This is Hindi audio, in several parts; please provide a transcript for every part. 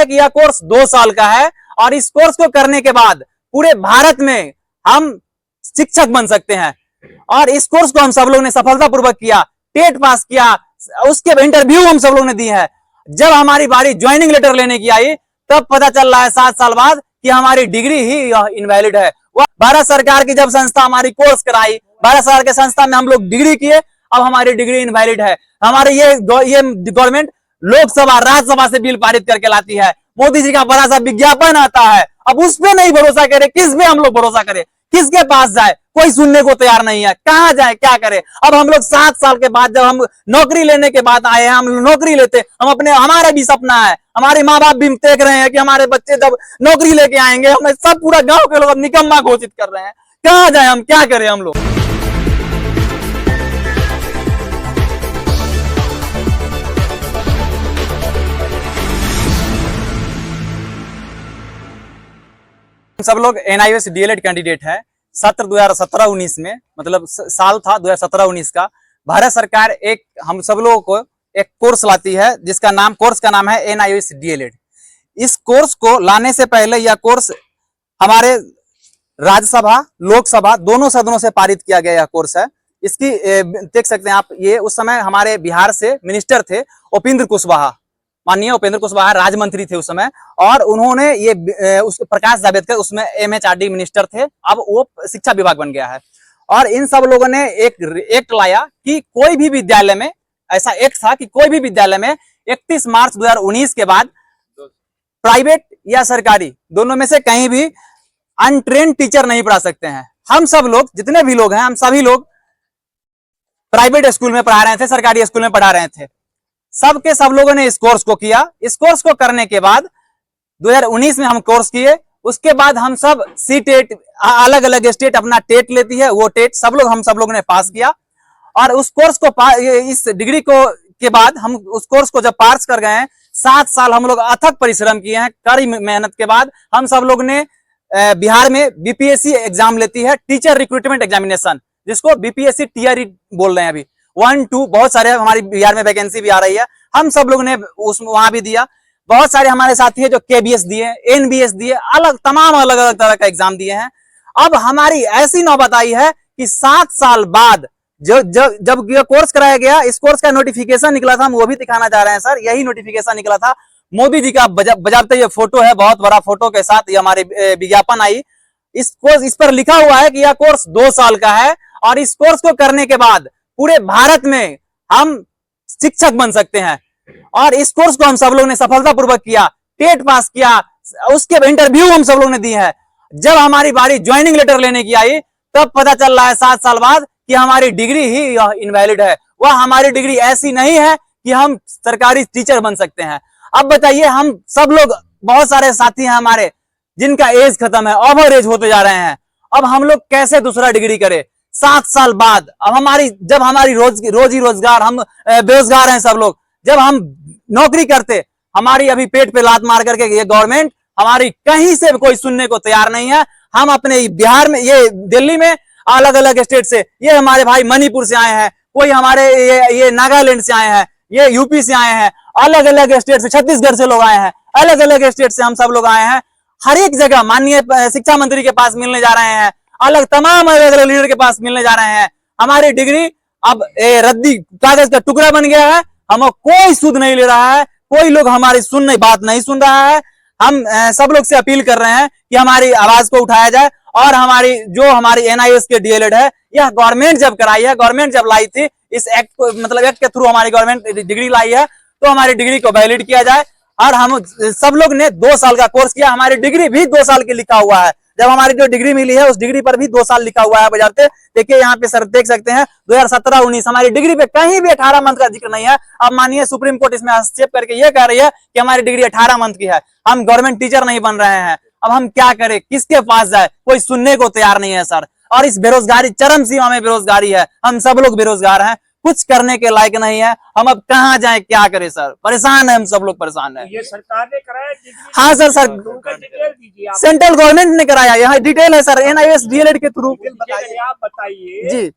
कि यह कोर्स 2 साल का है और इस कोर्स को करने के बाद पूरे भारत में हम शिक्षक बन सकते हैं। और इस कोर्स को हम सब लोग ने सफलतापूर्वक किया, टेट पास किया, उसके इंटरव्यू हम सब लोग ने दी है। जब हमारी बारी ज्वाइनिंग लेटर लेने की आई तब पता चल रहा है 7 साल बाद कि हमारी डिग्री ही इनवैलिड है। वह भारत सरकार की जब संस्था हमारी कोर्स कराई, भारत सरकार के संस्था में हम लोग डिग्री किए, अब हमारी डिग्री इनवैलिड है। हमारे ये गवर्नमेंट लोकसभा राज्यसभा से बिल पारित करके लाती है, मोदी जी का बड़ा सा विज्ञापन आता है, अब उस पे नहीं भरोसा करे, किस पे हम लोग भरोसा करें, किसके पास जाए, कोई सुनने को तैयार नहीं है, कहां जाए, क्या करे। अब हम लोग 7 साल के बाद जब हम नौकरी लेने के बाद आए हैं, हम नौकरी लेते, हम अपने, हमारा भी सपना है, हमारे माँ बाप भी देख रहे हैं कि हमारे बच्चे जब नौकरी लेके आएंगे, हमें सब पूरा गांव के लोग अब निकम्मा घोषित कर रहे हैं, कहां जाए, हम क्या करें हम लोग। सब लोग NIOS DLED कैंडिडेट है। सत्र 2017-19 में, मतलब साल था 2017-19 का, भारत सरकार हम सब लोगों को एक कोर्स लाती है जिसका कोर्स का नाम है NIOS DLED। इस कोर्स को लाने से पहले यह कोर्स हमारे राज्यसभा लोकसभा दोनों सदनों से पारित किया गया यह कोर्स है। इसकी देख सकते हैं आप, ये उस समय हमारे बिहार से मिनिस्टर थे उपेंद्र कुशवाहा, माननीय उपेंद्र कुशवाहा राज्य मंत्री थे उस समय, और उन्होंने ये उस प्रकाश जावड़ेकर उसमें MHRD मिनिस्टर थे, अब वो शिक्षा विभाग बन गया है। और इन सब लोगों ने एक एक्ट लाया कि कोई भी विद्यालय में, ऐसा एक्ट था कि कोई भी विद्यालय में 31 मार्च 2019 के बाद प्राइवेट या सरकारी दोनों में से कहीं भी अनट्रेन्ड टीचर नहीं पढ़ा सकते हैं। हम सब लोग, जितने भी लोग हैं, हम सभी लोग प्राइवेट स्कूल में पढ़ा रहे थे, सरकारी स्कूल में पढ़ा रहे थे। सब लोगों ने इस कोर्स को किया। इस कोर्स को करने के बाद 2019 में हम कोर्स किए, उसके बाद हम सब सी-टेट, अलग अलग स्टेट अपना टेट लेती है, वो टेट हम सब लोग ने पास किया। और उस कोर्स को, इस डिग्री को के बाद हम उस कोर्स को जब पास कर गए हैं, 7 साल हम लोग अथक परिश्रम किए हैं, कड़ी मेहनत के बाद हम सब लोग ने बिहार में BPSC एग्जाम लेती है, टीचर रिक्रूटमेंट एग्जामिनेशन, जिसको BPSC TRE बोल रहे हैं। अभी 1, 2 बहुत सारे हमारी बिहार में वैकेंसी भी आ रही है, हम सब लोग ने वहां भी दिया। बहुत सारे हमारे साथी है जो KBS दिए, NBS दिए, तमाम अलग अलग तरह का एग्जाम दिए हैं। अब हमारी ऐसी नौबत आई है कि 7 साल बाद जब यह कोर्स कराया गया, इस कोर्स का नोटिफिकेशन निकला था, हम वो भी दिखाना चाह रहे हैं सर। यही नोटिफिकेशन निकला था, मोदी जी का बजाबते ये फोटो है, बहुत बड़ा फोटो के साथ ये हमारे विज्ञापन आई। इस पर लिखा हुआ है कि यह कोर्स 2 साल का है और इस कोर्स को करने के बाद पूरे भारत में हम शिक्षक बन सकते हैं। और इस कोर्स को हम सब लोग ने सफलतापूर्वक किया, टेट पास किया, उसके इंटरव्यू हम सब लोग ने दी है। जब हमारी बारी ज्वाइनिंग लेटर लेने की आई तब पता चल रहा है 7 साल बाद कि हमारी डिग्री ही इनवैलिड है। वह हमारी डिग्री ऐसी नहीं है कि हम सरकारी टीचर बन सकते हैं। अब बताइए, हम सब लोग, बहुत सारे साथी हैं हमारे जिनका एज खत्म है, ओवर एज होते जा रहे हैं, अब हम लोग कैसे दूसरा डिग्री करें 7 साल बाद। अब जब हमारी रोजी रोजगार, हम बेरोजगार हैं सब लोग, जब हम नौकरी करते, हमारी अभी पेट पे लात मार करके ये गवर्नमेंट हमारी कहीं से कोई सुनने को तैयार नहीं है। हम अपने बिहार में, ये दिल्ली में, अलग अलग स्टेट से, ये हमारे भाई मणिपुर से आए हैं, कोई हमारे ये नागालैंड से आए हैं, ये यूपी से आए हैं, अलग अलग स्टेट से, छत्तीसगढ़ से लोग आए हैं, अलग अलग स्टेट से हम सब लोग आए हैं। हर एक जगह माननीय शिक्षा मंत्री के पास मिलने जा रहे हैं, तमाम अलग अलग लीडर के पास मिलने जा रहे हैं। हमारी डिग्री अब रद्दी कागज का टुकड़ा बन गया है, हमें कोई सुध नहीं ले रहा है, कोई लोग हमारी बात नहीं सुन रहा है। हम सब लोग से अपील कर रहे हैं कि हमारी आवाज को उठाया जाए और हमारी NIOS के DLED है, यह गवर्नमेंट जब कराई है, गवर्नमेंट जब लाई थी, इस एक्ट को, मतलब एक्ट के थ्रू हमारी गवर्नमेंट डिग्री लाई है, तो हमारी डिग्री को वैलिड किया जाए। और हम सब लोग ने 2 साल का कोर्स किया, हमारी डिग्री भी 2 साल की लिखा हुआ है। जब हमारी जो डिग्री मिली है उस डिग्री पर भी 2 साल लिखा हुआ है बजाते। देखिए यहाँ पे सर देख सकते हैं 2017-19 हमारी डिग्री पे कहीं भी 18 मंथ का जिक्र नहीं है। अब माननीय सुप्रीम कोर्ट इसमें हस्तक्षेप करके ये कह रही है कि हमारी डिग्री 18 मंथ की है, हम गवर्नमेंट टीचर नहीं बन रहे हैं। अब हम क्या करें, किसके पास जाए, कोई सुनने को तैयार नहीं है सर। और इस बेरोजगारी, चरम सीमा में बेरोजगारी है, हम सब लोग बेरोजगार हैं, कुछ करने के लायक नहीं है। हम अब कहाँ जाएं, क्या करें सर, परेशान है, हम सब लोग परेशान है। ये सरकार ने कराया? हाँ सर, सेंट्रल गवर्नमेंट ने कराया, यहाँ डिटेल है सर, NIOS DLED के थ्रू। आप बताइए जी,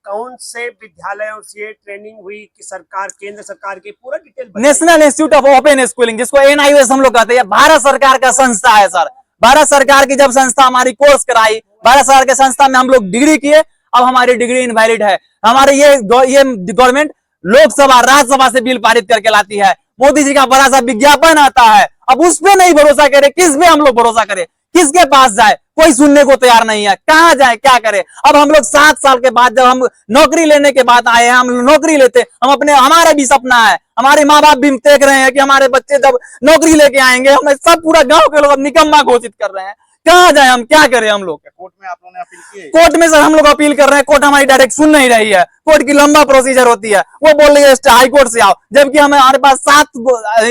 कौन से विद्यालयों से ट्रेनिंग हुई कि सरकार, केंद्र सरकार की पूरा detail national institute of open schooling, जिसको एनआईओएस हम लोग कहते हैं, भारत सरकार का संस्था है सर। भारत सरकार की जब संस्था हमारी कोर्स कराई, भारत सरकार के संस्था में हम लोग डिग्री किए, अब हमारी डिग्री इनवैलिड है। हमारे ये गवर्नमेंट लोकसभा राज्यसभा से बिल पारित करके लाती है, मोदी जी का बड़ा सा विज्ञापन आता है, अब उस पर नहीं भरोसा करे, किस पे हम लोग भरोसा करें, किसके पास जाए, कोई सुनने को तैयार नहीं है, कहां जाए, क्या करे। अब हम लोग 7 साल के बाद जब हम नौकरी लेने के बाद आए हैं, हम नौकरी लेते, हम अपने, हमारा भी सपना है, हमारे माँ बाप भी देख रहे हैं कि हमारे बच्चे जब नौकरी लेके आएंगे, हमें सब पूरा गांव के लोग अब निकम्मा घोषित कर रहे हैं, कहां जाए, हम क्या करें। हम लोग कोर्ट में आप लोगों ने अपील की है? कोर्ट में सर हम लोग अपील कर रहे हैं, कोर्ट हमारी डायरेक्ट सुन नहीं रही है, कोर्ट की लंबा प्रोसीजर होती है, वो बोल रही है हाई कोर्ट से आओ, जबकि हमारे पास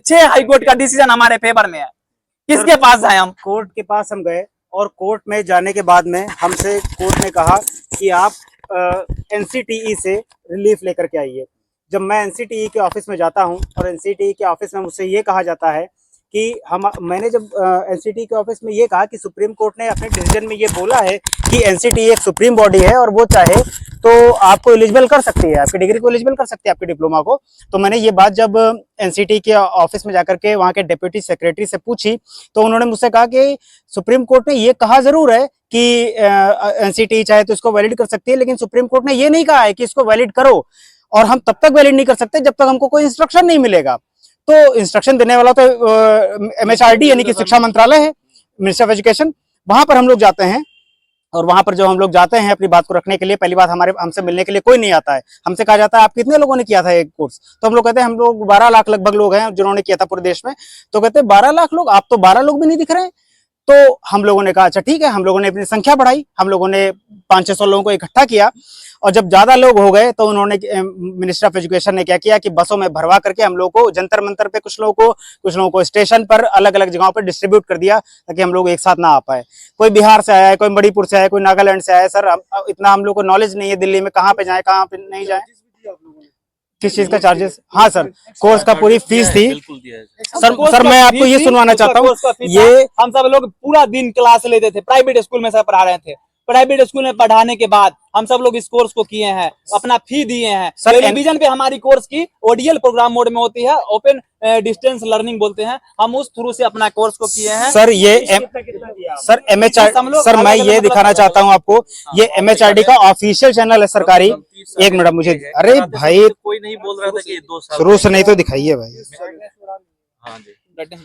6 हाई कोर्ट का डिसीजन हमारे फेवर में है, किसके पास जाए हम। कोर्ट के पास हम गए और कोर्ट में जाने के बाद में हमसे कोर्ट ने कहा कि आप एनसीटीई से रिलीफ लेकर के आइए। जब मैं एनसीटीई के ऑफिस में जाता हूं और एनसीटीई के ऑफिस में मुझसे ये कहा जाता है कि मैंने जब एनसीटीई के ऑफिस में ये कहा कि सुप्रीम कोर्ट ने अपने डिसीजन में ये बोला है कि एनसीटीई एक सुप्रीम बॉडी है और वो चाहे तो आपको एलिजिबल कर सकती है, आपकी डिग्री को एलिजिबल कर सकती है, आपके डिप्लोमा को। तो मैंने ये बात जब एनसीटीई के ऑफिस में जाकर के वहाँ के डिप्टी सेक्रेटरी से पूछी तो उन्होंने मुझसे कहा कि सुप्रीम कोर्ट ने ये कहा जरूर है कि एनसीटीई चाहे तो इसको वैलिड कर सकती है, लेकिन सुप्रीम कोर्ट ने ये नहीं कहा है कि इसको वैलिड करो, और हम तब तक वैलिड नहीं कर सकते जब तक हमको कोई इंस्ट्रक्शन नहीं मिलेगा। तो इंस्ट्रक्शन देने वाला तो एमएचआरडी यानी कि शिक्षा मंत्रालय है, मिनिस्टर ऑफ एजुकेशन। वहां पर हम लोग जाते हैं और वहां पर जब हम लोग जाते हैं अपनी बात को रखने के लिए, पहली बात हमसे मिलने के लिए कोई नहीं आता है। हमसे कहा जाता है आप कितने लोगों ने किया था ये कोर्स, तो हम लोग कहते हैं हम लोग 12 लाख लगभग लोग हैं जिन्होंने किया था पूरे देश में। तो कहते हैं 12 लाख लोग, आप तो 12 लोग भी नहीं दिख रहे हैं। तो हम लोगों ने कहा अच्छा ठीक है, हम लोगों ने अपनी संख्या बढ़ाई, हम लोगों ने 500-600 लोगों को इकट्ठा किया और जब ज्यादा लोग हो गए तो उन्होंने, मिनिस्टर ऑफ एजुकेशन ने क्या किया कि बसों में भरवा करके हम लोगों को जंतर मंतर पे कुछ लोगों को स्टेशन पर अलग अलग जगहों पर डिस्ट्रीब्यूट कर दिया ताकि हम लोग एक साथ ना आ पाए। कोई बिहार से आया है, कोई मणिपुर से आया है, कोई नागालैंड से आया है। सर इतना हम लोग को नॉलेज नहीं है दिल्ली में कहाँ पे जाए कहाँ पे नहीं जाए। किस चीज का चार्जेस? हाँ सर, कोर्स का पूरी फीस थी। सर मैं आपको ये सुनवाना चाहता हूँ, ये हम सब लोग पूरा दिन क्लास लेते थे, प्राइवेट स्कूल में सब पढ़ा रहे थे, प्राइवेट स्कूल में पढ़ाने के बाद हम सब लोग इस कोर्स को किए हैं, अपना फी दिए हैं। टेलीविजन पे हमारी कोर्स की ओडीएल प्रोग्राम मोड में होती है, ओपन डिस्टेंस लर्निंग बोलते हैं, हम उस थ्रू से अपना कोर्स को किए हैं। सर ये सर एमएचआरडी, सर मैं ये दिखाना चाहता हूँ आपको, ये एमएचआरडी का ऑफिशियल चैनल है सरकारी। एक मिनट मुझे, अरे भाई कोई नहीं बोल रहा था कि 2 साल शुरू से नहीं तो दिखाइए भाई। हाँ जी,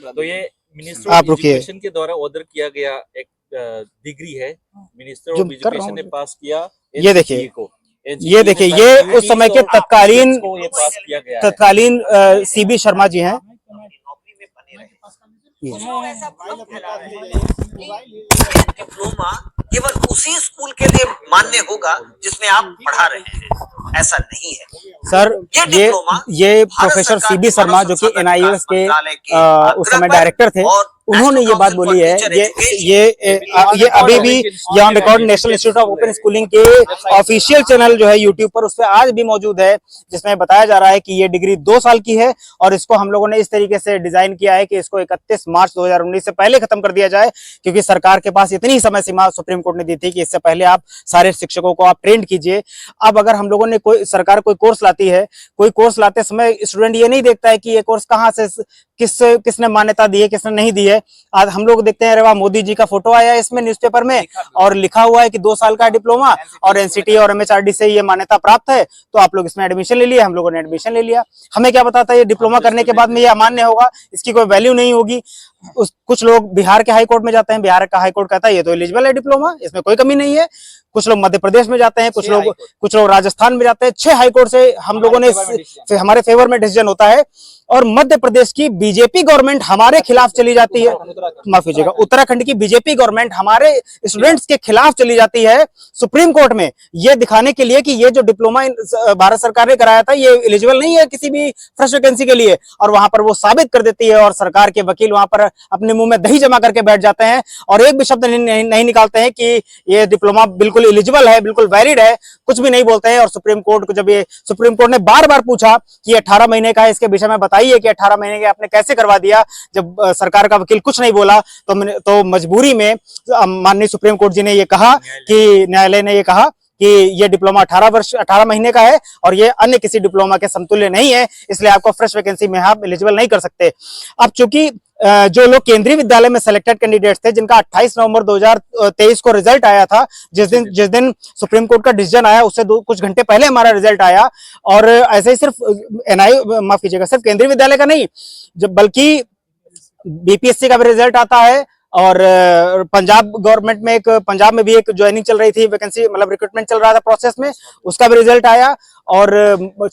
तो ये मिनिस्टर आप ऑफ रुकिए। एजुकेशन के द्वारा ऑर्डर किया गया एक डिग्री है, मिनिस्टर ऑफ एजुकेशन ने पास किया। ये देखिए, को ये देखिए, ये उस समय के तत्कालीन ये पास किया गया है। तत्कालीन सीबी शर्मा जी हैं। डिप्लोमा केवल उसी स्कूल के लिए मान्य होगा जिसमें आप पढ़ा रहे हैं, ऐसा नहीं है सर। ये प्रोफेसर सीबी शर्मा जो कि एनआईओएस के उस समय डायरेक्टर थे, उन्होंने ये बात बोली है। ये अभी भी यहाँ record national institute of open schooling के ऑफिशियल चैनल जो है यूट्यूब पर, उस पर आज भी मौजूद है, जिसमें बताया जा रहा है कि ये डिग्री 2 साल की है और इसको हम लोगों ने इस तरीके से डिजाइन किया है कि इसको 31 मार्च 2019 से पहले खत्म कर दिया जाए, क्योंकि सरकार के पास इतनी समय सीमा सुप्रीम कोर्ट ने दी थी कि इससे पहले आप सारे शिक्षकों को आप ट्रेंड कीजिए। अब अगर हम लोगों ने सरकार कोई कोर्स लाती है, कोई कोर्स लाते समय स्टूडेंट ये नहीं देखता है कि ये कोर्स कहाँ से किसने मान्यता दी है, किसने नहीं दी है। आज हम लोग देखते हैं, अरे वाह मोदी जी का फोटो आया है इसमें न्यूज़पेपर में और लिखा हुआ है कि 2 साल का डिप्लोमा और एनसीटी और एमएचआरडी से ये मान्यता प्राप्त है, तो आप लोग इसमें एडमिशन ले लिए। हम लोगों ने एडमिशन ले लिया। हमें क्या पता था ये डिप्लोमा करने के बाद में ये अमान्य होगा, इसकी कोई वैल्यू नहीं होगी। कुछ लोग बिहार के हाई कोर्ट में जाते हैं, बिहार का हाई कोर्ट कहता है ये तो एलिजिबल है डिप्लोमा, इसमें कोई कमी नहीं है। कुछ लोग मध्य प्रदेश में जाते हैं, कुछ लोग राजस्थान में जाते हैं। 6 हाई कोर्ट से हम लोगों ने हमारे फेवर में डिसीजन होता है और मध्य प्रदेश की बीजेपी गवर्नमेंट हमारे खिलाफ चली जाती है, माफ कीजिएगा, उत्तराखंड की बीजेपी गवर्नमेंट हमारे स्टूडेंट्स के खिलाफ चली जाती है सुप्रीम कोर्ट में, ये दिखाने के लिए कि ये जो डिप्लोमा भारत सरकार ने कराया था ये एलिजिबल नहीं है किसी भी फ्रेश वैकेंसी के लिए, और वहां पर वो साबित कर देती है और सरकार के वकील वहां पर अपने मुंह में दही जमा करके बैठ जाते हैं और एक भी शब्द नहीं निकालते हैं कि ये डिप्लोमा बिल्कुल एलिजिबल है, बिल्कुल वैलिड है, कुछ भी नहीं बोलते हैं। और सुप्रीम कोर्ट को जब ये सुप्रीम कोर्ट ने बार बार पूछा कि 18 महीने का है, इसके विषय में बताइए कि 18 महीने के आपने कैसे करवा दिया, जब सरकार का वकील कुछ नहीं बोला तो मजबूरी में माननीय सुप्रीम कोर्ट जी ने ये कहा कि न्यायालय ने ये कहा कि ये डिप्लोमा 18 महीने का है और ये अन्य किसी डिप्लोमा के समतुल्य नहीं है, इसलिए आपको फ्रेश वैकेंसी में आप एलिजिबल नहीं कर सकते। अब चूंकि जो लोग केंद्रीय विद्यालय में सिलेक्टेड कैंडिडेट्स थे, जिनका 28 नवंबर 2023 को रिजल्ट आया था, जिस दिन सुप्रीम कोर्ट का डिसीजन आया उससे कुछ घंटे पहले हमारा रिजल्ट आया, और ऐसे ही सिर्फ माफ कीजिएगा, सिर्फ केंद्रीय विद्यालय का नहीं, बल्कि बीपीएससी का भी रिजल्ट आता है, और पंजाब गवर्नमेंट में पंजाब में भी एक ज्वाइनिंग चल रही थी, वैकेंसी मतलब रिक्रूटमेंट चल रहा था प्रोसेस में, उसका भी रिजल्ट आया, और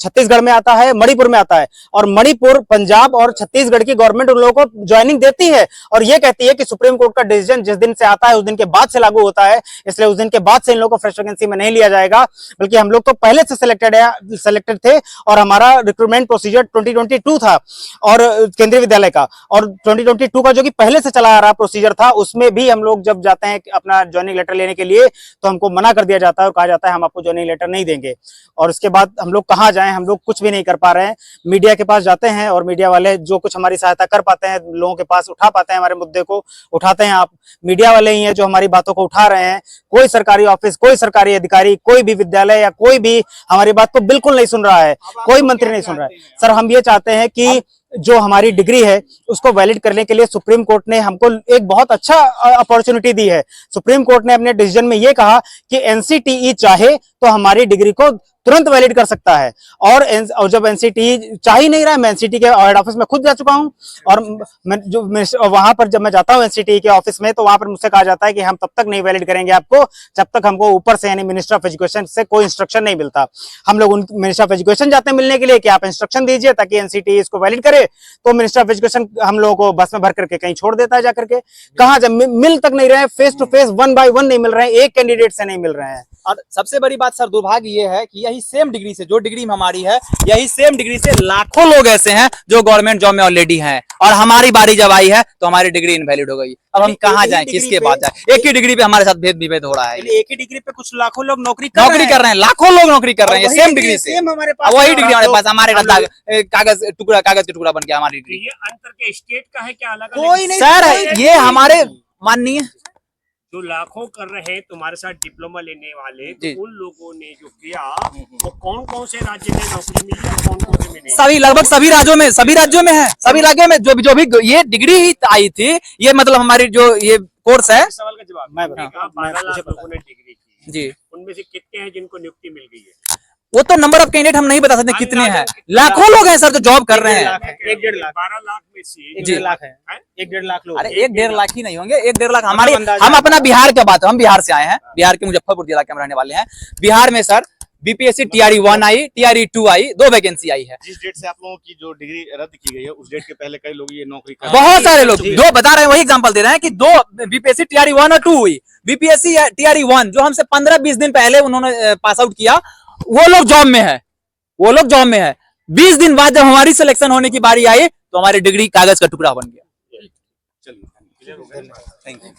छत्तीसगढ़ में आता है, मणिपुर में आता है, और मणिपुर, पंजाब और छत्तीसगढ़ की गवर्नमेंट उन लोगों को ज्वाइनिंग देती है और ये कहती है कि सुप्रीम कोर्ट का डिसीजन जिस दिन से आता है उस दिन के बाद से लागू होता है, इसलिए उस दिन के बाद से इन लोगों को फ्रेश वैकेंसी में नहीं लिया जाएगा, बल्कि हम लोग तो पहले से सिलेक्टेड थे और हमारा रिक्रूटमेंट प्रोसीजर 2022 था और केंद्रीय विद्यालय का, और 2022 का जो कि पहले से चला आ रहा प्रोसीजर था, उसमें भी हम लोग जब जाते हैं अपना ज्वाइनिंग लेटर लेने के लिए तो हमको मना कर दिया जाता है और कहा जाता है हम आपको ज्वाइनिंग लेटर नहीं देंगे। और उसके बाद हम लोग कहाँ जाएं, हम लोग कुछ भी नहीं कर पा रहे हैं। मीडिया के पास जाते हैं और मीडिया वाले जो कुछ हमारी सहायता कर पाते हैं, लोगों के पास उठा पाते हैं, हमारे मुद्दे को उठाते हैं। आप मीडिया वाले ही हैं जो हमारी बातों को उठा रहे हैं। कोई सरकारी ऑफिस, कोई सरकारी अधिकारी, कोई भी विद्यालय या कोई भी हमारी बात को बिल्कुल नहीं सुन रहा है, कोई मंत्री नहीं सुन रहा है। सर, हम ये चाहते हैं कि जो हमारी डिग्री है उसको वैलिड करने के लिए सुप्रीम कोर्ट ने हमको एक बहुत अच्छा अपॉर्चुनिटी दी है। सुप्रीम कोर्ट ने अपने डिसीजन में ये कहा कि एनसीटीई चाहे तो हमारी डिग्री को तुरंत वैलिड कर सकता है, और जब एनसीटीई चाह ही नहीं रहा है, मैं एनसीटीई के हेड ऑफिस में खुद जा चुका हूं, और वहां पर जब मैं जाता हूं एनसीटीई के ऑफिस में तो वहां पर मुझसे कहा जाता है कि हम तब तक नहीं वैलिड करेंगे आपको जब तक हमको ऊपर से यानी मिनिस्टर ऑफ एजुकेशन से कोई इंस्ट्रक्शन नहीं मिलता। हम लोग उन मिनिस्टर ऑफ एजुकेशन जाते हैं मिलने के लिए कि आप इंस्ट्रक्शन दीजिए ताकि एनसीटीई इसको वैलिड करे, तो मिनिस्टर ऑफ एजुकेशन हम लोगों को बस में भर करके कहीं छोड़ देता है जाकर के। कहाँ जब मिल तक नहीं रहे हैं, फेस टू फेस 1 by 1 नहीं मिल रहे हैं, एक कैंडिडेट से नहीं मिल रहे हैं। और सबसे बड़ी बात सर दुर्भाग्य ये है कि यही सेम डिग्री से, जो डिग्री हमारी है, यही सेम डिग्री से लाखों लोग ऐसे हैं जो गवर्नमेंट जॉब में ऑलरेडी हैं, और हमारी बारी जब आई है तो हमारी डिग्री इनवैलिड हो गई। अब हम कहाँ जाएं, किसके पास जाएं? एक ही डिग्री पे हमारे साथ भेद विभेद हो रहा है। एक ही डिग्री पे कुछ लाखों लोग नौकरी कर रहे हैं, लाखों लोग नौकरी कर रहे हैं सेम डिग्री से, हमारे पास वही डिग्री हमारे पास, हमारे कागज का टुकड़ा बन गया हमारी डिग्री। ये अंतर के स्टेट का है क्या अलग? कोई नहीं सर, ये हमारे माननीय जो लाखों कर रहे हैं तुम्हारे साथ डिप्लोमा लेने वाले, तो उन लोगों ने जो किया वो कौन कौन से राज्य में नौकरी मिली और कौन कौन से में नहीं? सभी, लगभग सभी राज्यों में है, सभी राज्यों में जो भी ये डिग्री ही आई थी, ये मतलब हमारी जो ये कोर्स है। सवाल का जवाब मैं 12 लाख लोगों ने डिग्री की जी, उनमें से कितने हैं जिनको नियुक्ति मिल गई है? वो तो नंबर ऑफ कैंडिडेट हम नहीं बता सकते कितने हैं, लाखों लोग हैं सर जो जॉब कर रहे हैं। 1-1.5 लाख, 12 लाख में से 1-1.5 लाख है, 1-1.5 लाख लोग। अरे 1-1.5 लाख ही नहीं होंगे, 1-1.5 लाख हमारे, हम अपना बिहार का बात है, हम बिहार से आए हैं, बिहार के मुजफ्फरपुर जिला के हम रहने वाले हैं। बिहार में सर बीपीएससी TRE 1 आई, TRE 2 आई, 2 वैकेंसी आई है। जिस डेट से आप लोगों की जो डिग्री रद्द की गई है उस डेट के पहले कई लोग ये नौकरी कर बहुत सारे लोग दो बता रहे हैं, वही एग्जांपल दे रहे हैं कि 2 बीपीएससी TRE 1 और 2 हुई। बीपीएससी TRE 1 जो हमसे 15-20 दिन पहले उन्होंने पास आउट किया, वो लोग जॉब में है, 20 दिन बाद जब हमारी सिलेक्शन होने की बारी आई तो हमारी डिग्री कागज का टुकड़ा बन गया। चलिए, थैंक यू।